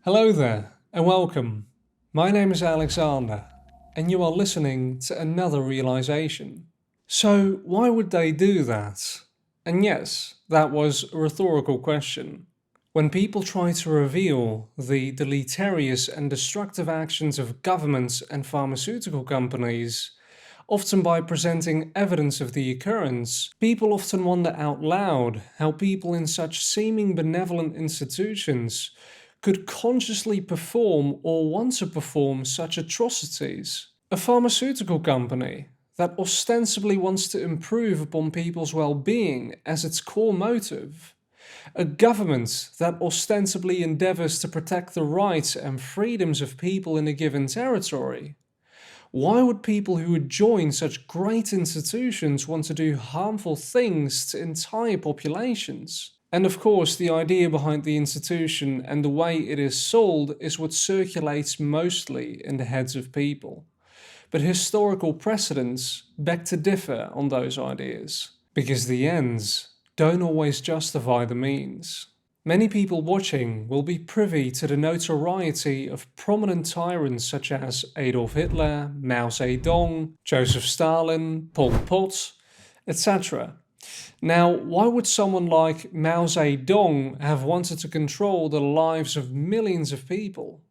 Hello there and welcome. My name is Alexander and you are listening to another realization. So, why would they do that? And yes, that was a rhetorical question. When people try to reveal the deleterious and destructive actions of governments and pharmaceutical companies, often by presenting evidence of the occurrence, people often wonder out loud how people in such seeming benevolent institutions could consciously perform or want to perform such atrocities. A pharmaceutical company that ostensibly wants to improve upon people's well-being as its core motive. A government that ostensibly endeavours to protect the rights and freedoms of people in a given territory. Why would people who would join such great institutions want to do harmful things to entire populations? And of course, the idea behind the institution and the way it is sold is what circulates mostly in the heads of people. But historical precedents beg to differ on those ideas, because the ends don't always justify the means. Many people watching will be privy to the notoriety of prominent tyrants such as Adolf Hitler, Mao Zedong, Joseph Stalin, Pol Pot, etc. Now, why would someone like Mao Zedong have wanted to control the lives of millions of people?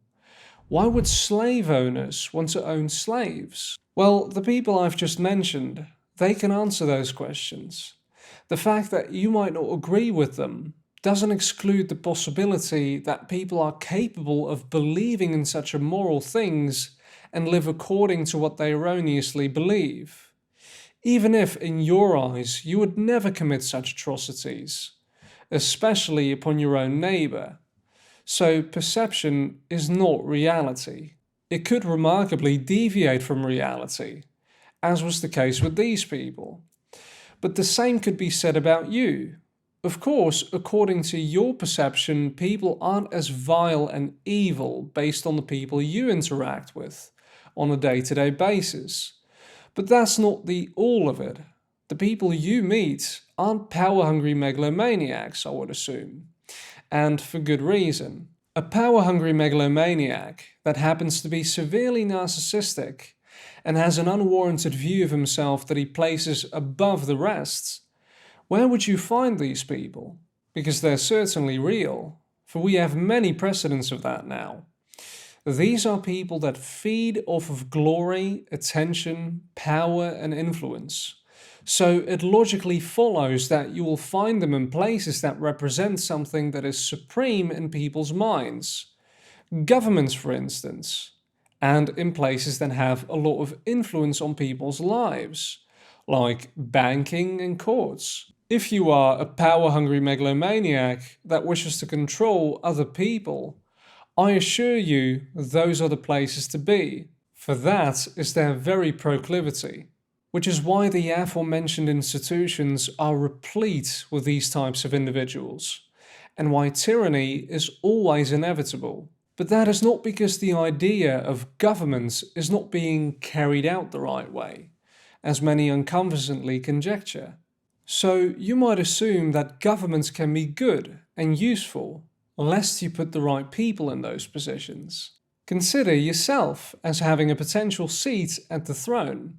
Why would slave owners want to own slaves? Well, the people I've just mentioned, they can answer those questions. The fact that you might not agree with them doesn't exclude the possibility that people are capable of believing in such immoral things and live according to what they erroneously believe. Even if, in your eyes, you would never commit such atrocities, especially upon your own neighbour. So perception is not reality. It could remarkably deviate from reality, as was the case with these people. But the same could be said about you. Of course, according to your perception, people aren't as vile and evil based on the people you interact with on a day-to-day basis. But that's not the all of it. The people you meet aren't power-hungry megalomaniacs, I would assume. And for good reason. A power-hungry megalomaniac that happens to be severely narcissistic and has an unwarranted view of himself that he places above the rest. Where would you find these people? Because they're certainly real, for we have many precedents of that now. These are people that feed off of glory, attention, power and influence. So it logically follows that you will find them in places that represent something that is supreme in people's minds. Governments, for instance, and in places that have a lot of influence on people's lives, like banking and courts. If you are a power-hungry megalomaniac that wishes to control other people, I assure you those are the places to be, for that is their very proclivity. Which is why the aforementioned institutions are replete with these types of individuals, and why tyranny is always inevitable. But that is not because the idea of governments is not being carried out the right way, as many unconvincingly conjecture. So you might assume that governments can be good and useful, lest you put the right people in those positions. Consider yourself as having a potential seat at the throne.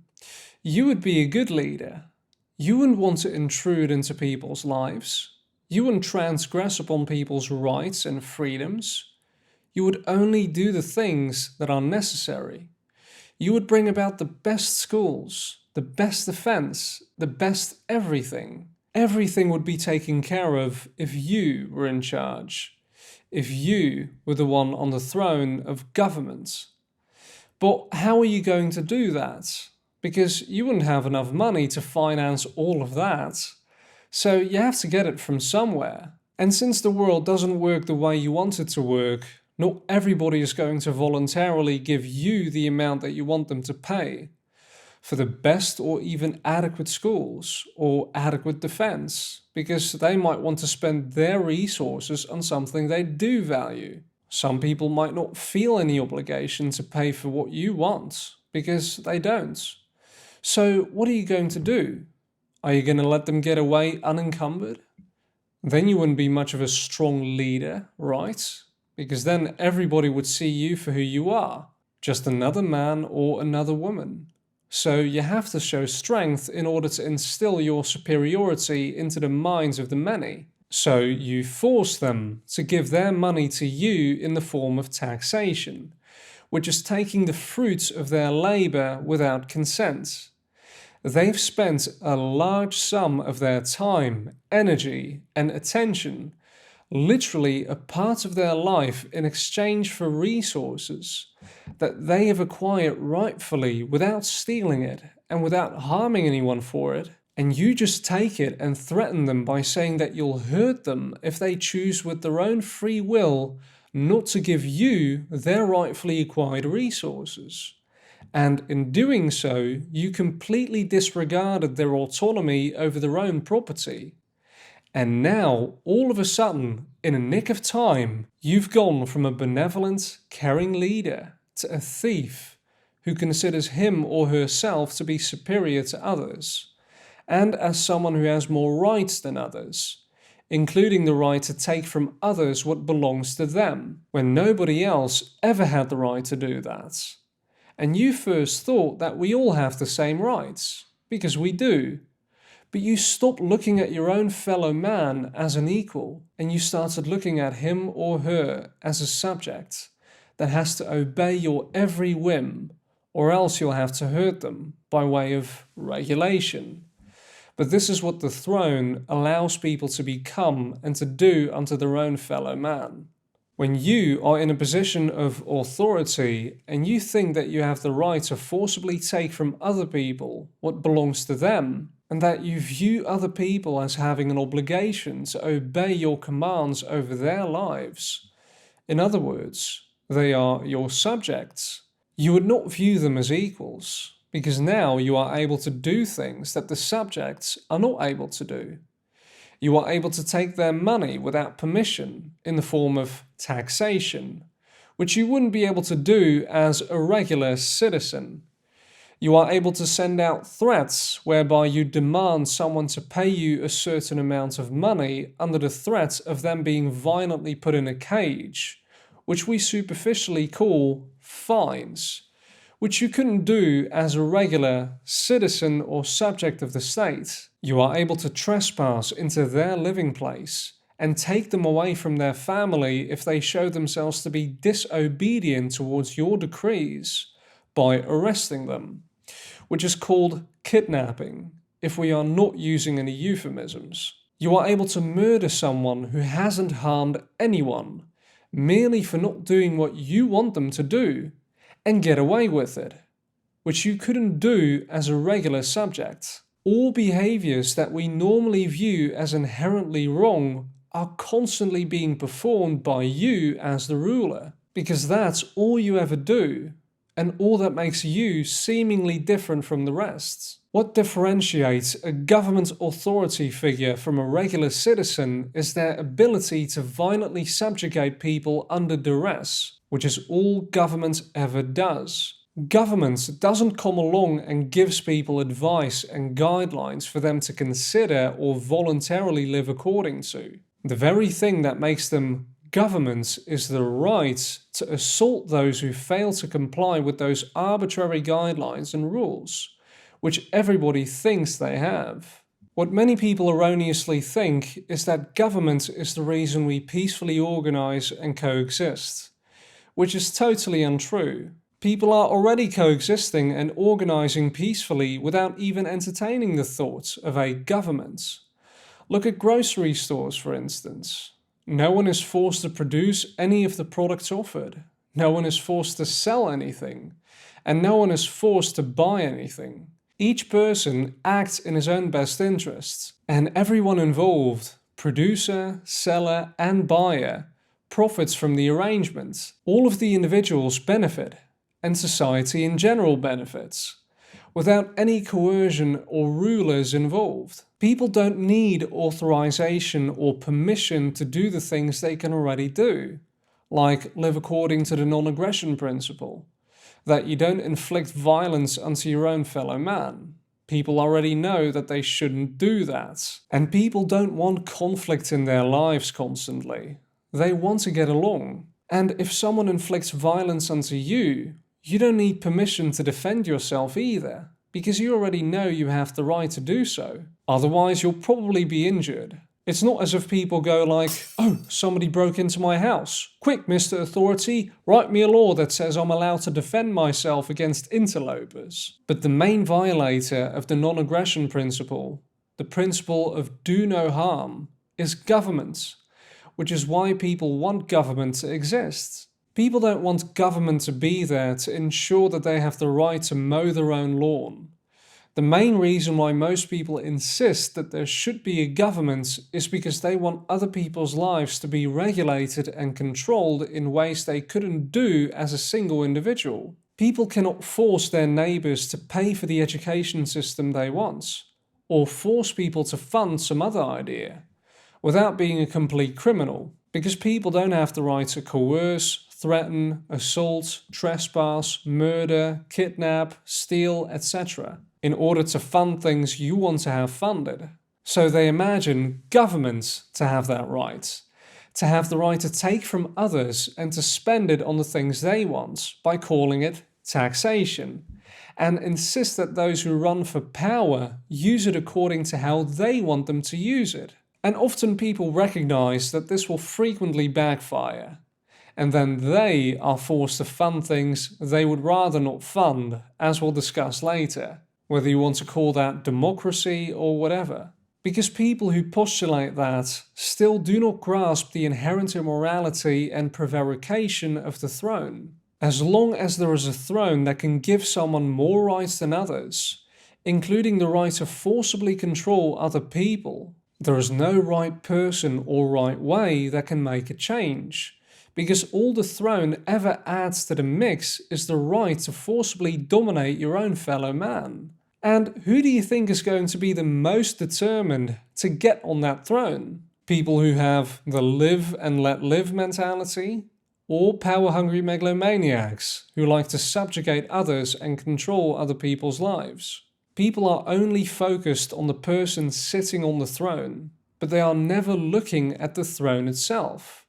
You would be a good leader. You wouldn't want to intrude into people's lives. You wouldn't transgress upon people's rights and freedoms. You would only do the things that are necessary. You would bring about the best schools, the best defense, the best everything. Everything would be taken care of if you were in charge. If you were the one on the throne of government. But how are you going to do that? Because you wouldn't have enough money to finance all of that. So you have to get it from somewhere. And since the world doesn't work the way you want it to work, not everybody is going to voluntarily give you the amount that you want them to pay for the best or even adequate schools or adequate defense, because they might want to spend their resources on something they do value. Some people might not feel any obligation to pay for what you want, because they don't. So what are you going to do? Are you going to let them get away unencumbered? Then you wouldn't be much of a strong leader, right? because then everybody would see you for who you are, just another man or another woman. So you have to show strength in order to instill your superiority into the minds of the many. So you force them to give their money to you in the form of taxation, which is taking the fruits of their labor without consent. They've spent a large sum of their time, energy, and attention, literally a part of their life, in exchange for resources that they have acquired rightfully without stealing it and without harming anyone for it. And you just take it and threaten them by saying that you'll hurt them if they choose with their own free will not to give you their rightfully acquired resources. And in doing so, you completely disregarded their autonomy over their own property. And now, all of a sudden, in a nick of time, you've gone from a benevolent, caring leader to a thief who considers him or herself to be superior to others, and as someone who has more rights than others, including the right to take from others what belongs to them, when nobody else ever had the right to do that. And you first thought that we all have the same rights, because we do. But you stopped looking at your own fellow man as an equal, and you started looking at him or her as a subject that has to obey your every whim, or else you'll have to hurt them by way of regulation. But this is what the throne allows people to become and to do unto their own fellow man. When you are in a position of authority and you think that you have the right to forcibly take from other people what belongs to them, and that you view other people as having an obligation to obey your commands over their lives, in other words, they are your subjects, you would not view them as equals, because now you are able to do things that the subjects are not able to do. You are able to take their money without permission in the form of taxation, which you wouldn't be able to do as a regular citizen. You are able to send out threats whereby you demand someone to pay you a certain amount of money under the threat of them being violently put in a cage, which we superficially call fines, which you couldn't do as a regular citizen or subject of the state. You are able to trespass into their living place and take them away from their family if they show themselves to be disobedient towards your decrees by arresting them, which is called kidnapping, if we are not using any euphemisms. You are able to murder someone who hasn't harmed anyone, merely for not doing what you want them to do, and get away with it, which you couldn't do as a regular subject. All behaviors that we normally view as inherently wrong are constantly being performed by you as the ruler, because that's all you ever do, and all that makes you seemingly different from the rest. What differentiates a government authority figure from a regular citizen is their ability to violently subjugate people under duress, which is all government ever does. Government doesn't come along and gives people advice and guidelines for them to consider or voluntarily live according to. The very thing that makes them governments is the right to assault those who fail to comply with those arbitrary guidelines and rules, which everybody thinks they have. What many people erroneously think is that government is the reason we peacefully organize and coexist, which is totally untrue. People are already coexisting and organizing peacefully without even entertaining the thoughts of a government. Look at grocery stores, for instance. No one is forced to produce any of the products offered. No one is forced to sell anything. And no one is forced to buy anything. Each person acts in his own best interests. And everyone involved, producer, seller, and buyer, profits from the arrangement. All of the individuals benefit, and society in general benefits, without any coercion or rulers involved. People don't need authorization or permission to do the things they can already do, like live according to the non-aggression principle, that you don't inflict violence onto your own fellow man. People already know that they shouldn't do that. And people don't want conflict in their lives constantly. They want to get along. And if someone inflicts violence onto you, you don't need permission to defend yourself either, because you already know you have the right to do so. Otherwise, you'll probably be injured. It's not as if people go like, "Oh, somebody broke into my house. Quick, Mr. Authority, write me a law that says I'm allowed to defend myself against interlopers." But the main violator of the non-aggression principle, the principle of do no harm, is government, which is why people want government to exist. People don't want government to be there to ensure that they have the right to mow their own lawn. The main reason why most people insist that there should be a government is because they want other people's lives to be regulated and controlled in ways they couldn't do as a single individual. People cannot force their neighbors to pay for the education system they want, or force people to fund some other idea, without being a complete criminal, because people don't have the right to coerce, threaten, assault, trespass, murder, kidnap, steal, etc. in order to fund things you want to have funded. So they imagine government to have that right, to have the right to take from others and to spend it on the things they want by calling it taxation, and insist that those who run for power use it according to how they want them to use it. And often people recognize that this will frequently backfire, and then they are forced to fund things they would rather not fund, as we'll discuss later, whether you want to call that democracy or whatever. Because people who postulate that still do not grasp the inherent immorality and prevarication of the throne. As long as there is a throne that can give someone more rights than others, including the right to forcibly control other people, there is no right person or right way that can make a change, because all the throne ever adds to the mix is the right to forcibly dominate your own fellow man. And who do you think is going to be the most determined to get on that throne? People who have the live and let live mentality? Or power-hungry megalomaniacs who like to subjugate others and control other people's lives? People are only focused on the person sitting on the throne, but they are never looking at the throne itself.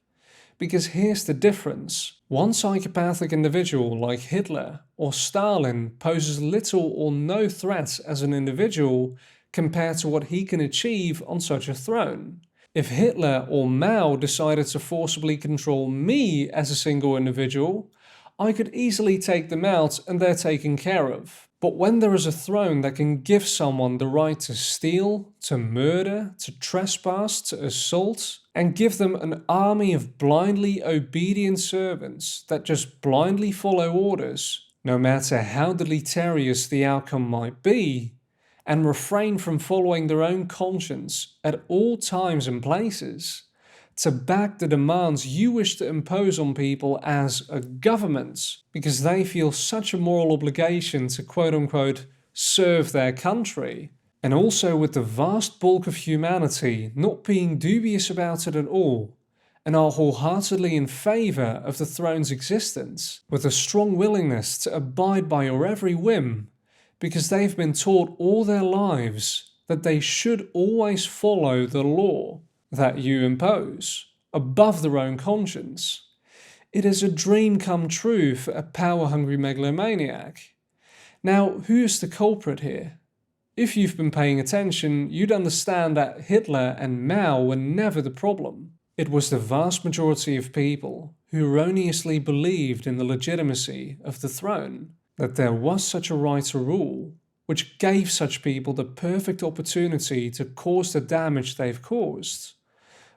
Because here's the difference. One psychopathic individual like Hitler or Stalin poses little or no threat as an individual compared to what he can achieve on such a throne. If Hitler or Mao decided to forcibly control me as a single individual, I could easily take them out and they're taken care of. But when there is a throne that can give someone the right to steal, to murder, to trespass, to assault, and give them an army of blindly obedient servants that just blindly follow orders, no matter how deleterious the outcome might be, and refrain from following their own conscience at all times and places, to back the demands you wish to impose on people as a government, because they feel such a moral obligation to quote-unquote serve their country, and also with the vast bulk of humanity not being dubious about it at all, and are wholeheartedly in favour of the throne's existence, with a strong willingness to abide by your every whim, because they've been taught all their lives that they should always follow the law that you impose, above their own conscience. It is a dream come true for a power-hungry megalomaniac. Now, who is the culprit here? If you've been paying attention, you'd understand that Hitler and Mao were never the problem. It was the vast majority of people who erroneously believed in the legitimacy of the throne, that there was such a right to rule, which gave such people the perfect opportunity to cause the damage they've caused.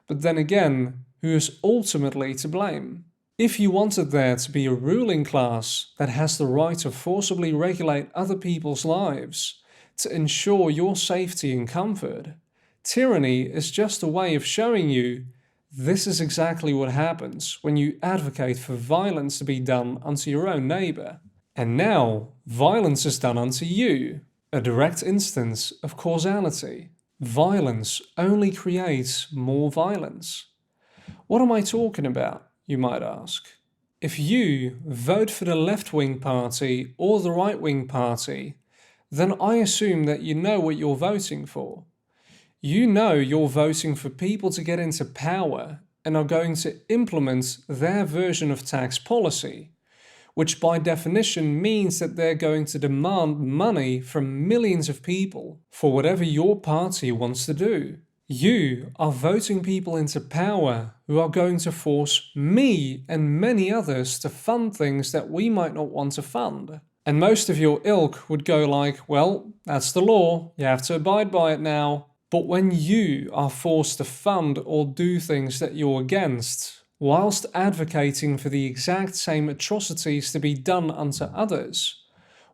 But then again, who is ultimately to blame? If you wanted there to be a ruling class that has the right to forcibly regulate other people's lives, to ensure your safety and comfort, tyranny is just a way of showing you this is exactly what happens when you advocate for violence to be done unto your own neighbour. And now, violence is done unto you, a direct instance of causality. Violence only creates more violence. What am I talking about, you might ask? If you vote for the left-wing party or the right-wing party, then I assume that you know what you're voting for. You know you're voting for people to get into power and are going to implement their version of tax policy, which by definition means that they're going to demand money from millions of people for whatever your party wants to do. You are voting people into power who are going to force me and many others to fund things that we might not want to fund. And most of your ilk would go like, well, that's the law, you have to abide by it now. But when you are forced to fund or do things that you're against, whilst advocating for the exact same atrocities to be done unto others,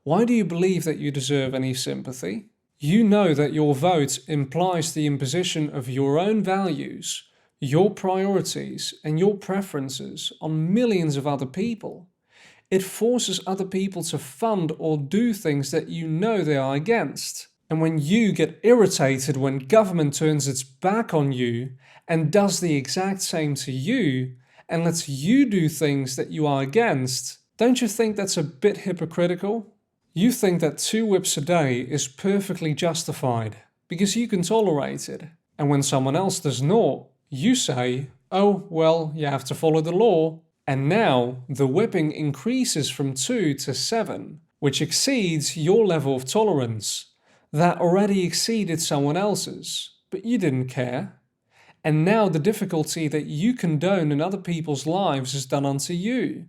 why do you believe that you deserve any sympathy? You know that your vote implies the imposition of your own values, your priorities, and your preferences on millions of other people. It forces other people to fund or do things that you know they are against. And when you get irritated when government turns its back on you and does the exact same to you and lets you do things that you are against, don't you think that's a bit hypocritical? You think that 2 whips a day is perfectly justified because you can tolerate it. And when someone else does not, you say, oh, well, you have to follow the law. And now the whipping increases from 2 to 7, which exceeds your level of tolerance. That already exceeded someone else's, but you didn't care. And now the difficulty that you condone in other people's lives is done unto you.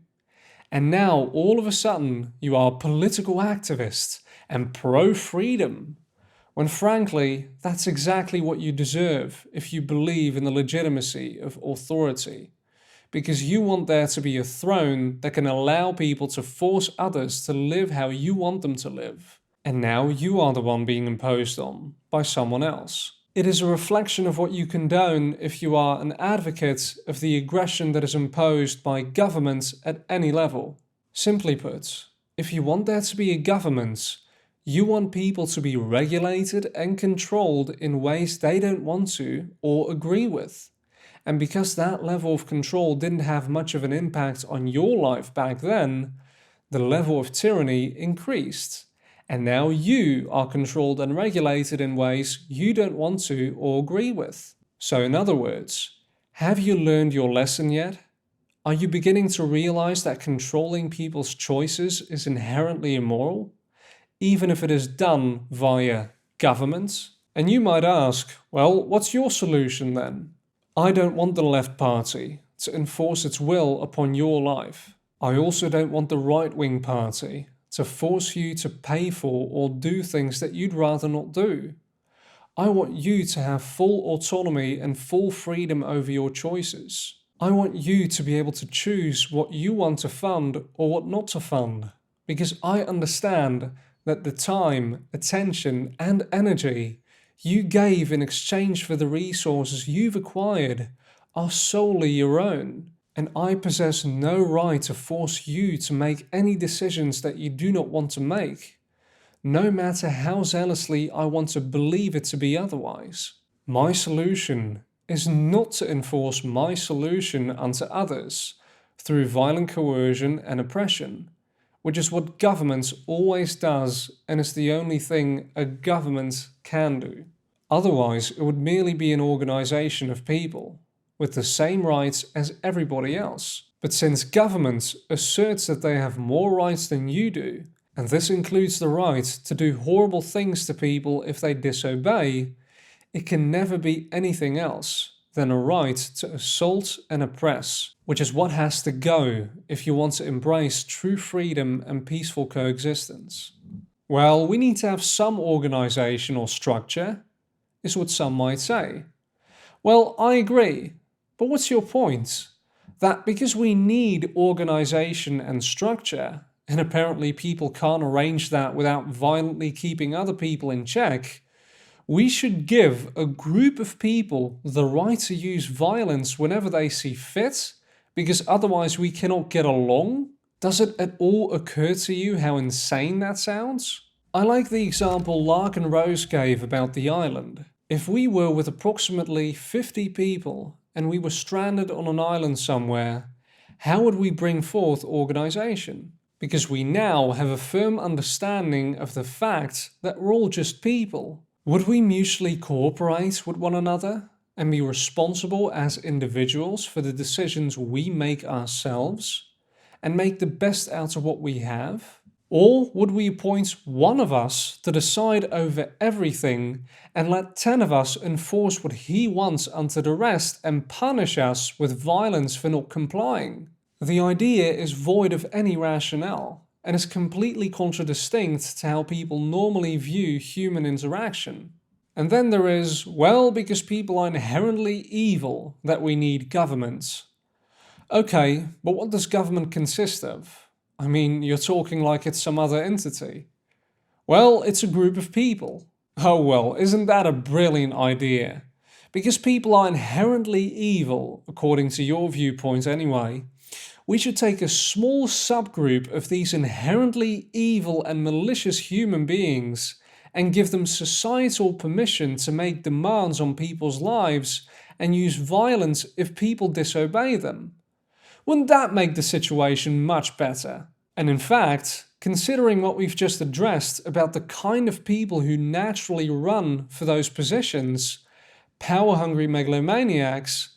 And now all of a sudden you are a political activist and pro-freedom, when frankly that's exactly what you deserve if you believe in the legitimacy of authority. Because you want there to be a throne that can allow people to force others to live how you want them to live. And now you are the one being imposed on by someone else. It is a reflection of what you condone if you are an advocate of the aggression that is imposed by governments at any level. Simply put, if you want there to be a government, you want people to be regulated and controlled in ways they don't want to or agree with. And because that level of control didn't have much of an impact on your life back then, the level of tyranny increased. And now you are controlled and regulated in ways you don't want to or agree with. So in other words, have you learned your lesson yet? Are you beginning to realize that controlling people's choices is inherently immoral, even if it is done via government? And you might ask, well, what's your solution then? I don't want the left party to enforce its will upon your life. I also don't want the right-wing party to force you to pay for or do things that you'd rather not do. I want you to have full autonomy and full freedom over your choices. I want you to be able to choose what you want to fund or what not to fund, because I understand that the time, attention, and energy you gave in exchange for the resources you've acquired are solely your own. And I possess no right to force you to make any decisions that you do not want to make, no matter how zealously I want to believe it to be otherwise. My solution is not to enforce my solution unto others through violent coercion and oppression, which is what government always does and is the only thing a government can do. Otherwise, it would merely be an organization of people with the same rights as everybody else. But since government asserts that they have more rights than you do, and this includes the right to do horrible things to people if they disobey, it can never be anything else than a right to assault and oppress, which is what has to go if you want to embrace true freedom and peaceful coexistence. Well, we need to have some organization or structure, is what some might say. Well, I agree. But what's your point? That because we need organization and structure, and apparently people can't arrange that without violently keeping other people in check, we should give a group of people the right to use violence whenever they see fit, because otherwise we cannot get along? Does it at all occur to you how insane that sounds? I like the example Lark and Rose gave about the island. If we were with approximately 50 people and we were stranded on an island somewhere, how would we bring forth organization? Because we now have a firm understanding of the fact that we're all just people. Would we mutually cooperate with one another and be responsible as individuals for the decisions we make ourselves and make the best out of what we have? Or would we appoint one of us to decide over everything and let 10 of us enforce what he wants onto the rest and punish us with violence for not complying? The idea is void of any rationale and is completely contradistinct to how people normally view human interaction. And then there is, well, because people are inherently evil, that we need governments. Okay, but what does government consist of? I mean, you're talking like it's some other entity. Well, it's a group of people. Oh well, isn't that a brilliant idea? Because people are inherently evil, according to your viewpoint anyway, we should take a small subgroup of these inherently evil and malicious human beings and give them societal permission to make demands on people's lives and use violence if people disobey them. Wouldn't that make the situation much better? And in fact, considering what we've just addressed about the kind of people who naturally run for those positions, power-hungry megalomaniacs,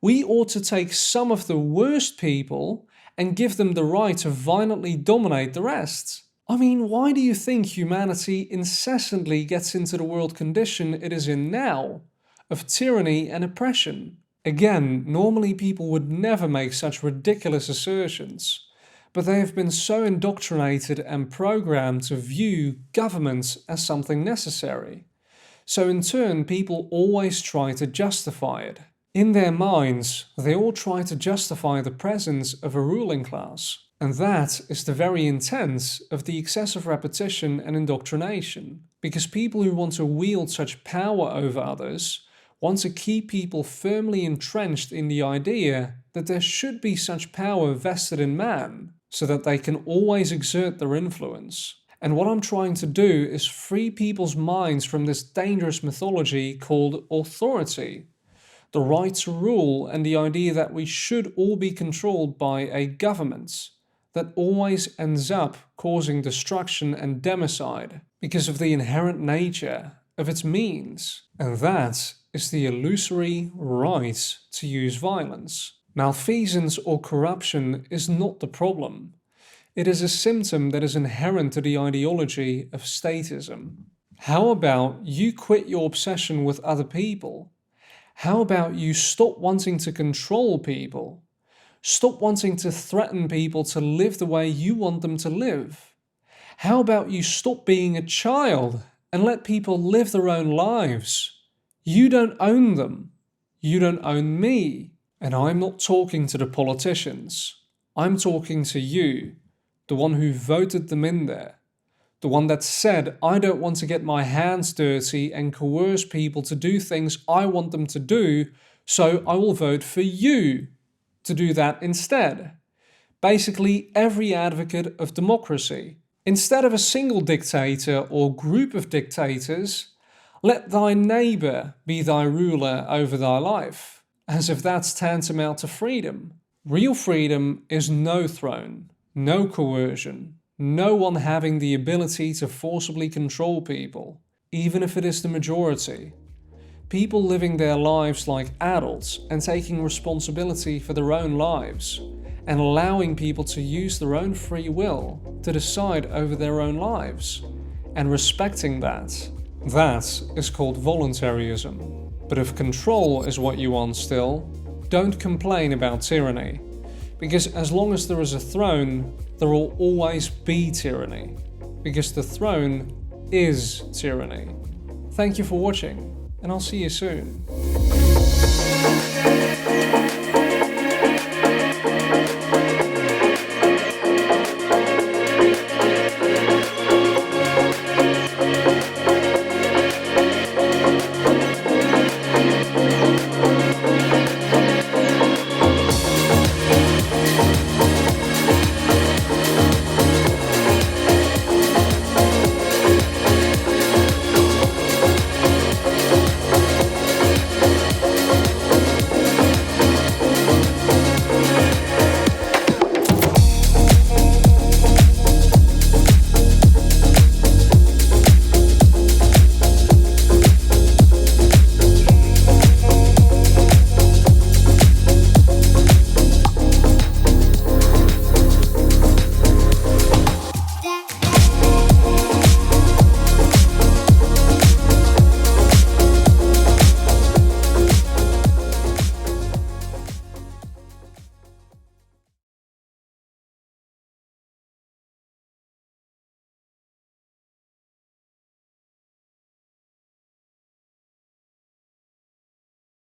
we ought to take some of the worst people and give them the right to violently dominate the rest. I mean, why do you think humanity incessantly gets into the world condition it is in now, of tyranny and oppression? Again, normally people would never make such ridiculous assertions, but they have been so indoctrinated and programmed to view governments as something necessary. So in turn, people always try to justify it. In their minds, they all try to justify the presence of a ruling class. And that is the very intent of the excessive repetition and indoctrination. Because people who want to wield such power over others want to keep people firmly entrenched in the idea that there should be such power vested in man, so that they can always exert their influence. And what I'm trying to do is free people's minds from this dangerous mythology called authority, the right to rule, and the idea that we should all be controlled by a government that always ends up causing destruction and democide because of the inherent nature of its means. And that is the illusory right to use violence. Malfeasance or corruption is not the problem. It is a symptom that is inherent to the ideology of statism. How about you quit your obsession with other people? How about you stop wanting to control people? Stop wanting to threaten people to live the way you want them to live? How about you stop being a child and let people live their own lives? You don't own them. You don't own me. And I'm not talking to the politicians. I'm talking to you, the one who voted them in there. The one that said, I don't want to get my hands dirty and coerce people to do things I want them to do, so I will vote for you to do that instead. Basically, every advocate of democracy. Instead of a single dictator or group of dictators, let thy neighbour be thy ruler over thy life, as if that's tantamount to freedom. Real freedom is no throne, no coercion, no one having the ability to forcibly control people, even if it is the majority. People living their lives like adults and taking responsibility for their own lives, and allowing people to use their own free will to decide over their own lives, and respecting that. That is called voluntarism. But if control is what you want still, don't complain about tyranny. Because as long as there is a throne, there will always be tyranny. Because the throne is tyranny. Thank you for watching, and I'll see you soon.